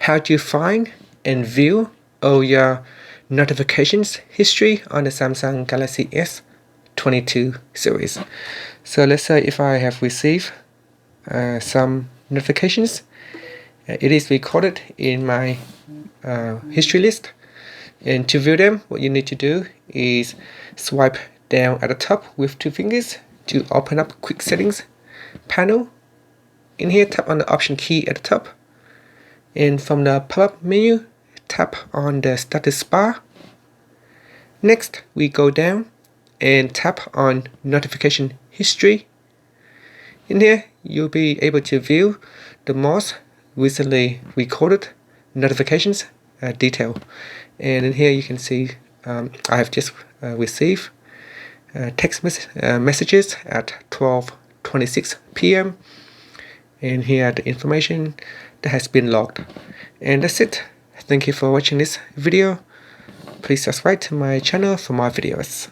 how to find and view all your notifications history on the Samsung Galaxy S22 series. So let's say if I have received some notifications, it is recorded in my history list. And to view them, what you need to do is swipe down at the top with 2 fingers to open up quick settings panel. In here, tap on the option key at the top, and from the pop-up menu, tap on the status bar. Next, we go down and tap on notification history. In here, you'll be able to view the most recently recorded notifications detail. And in here you can see I have just received text messages at 12:26 p.m. and here are the information that has been logged. And that's it. Thank you for watching this video. Please subscribe to my channel for more videos.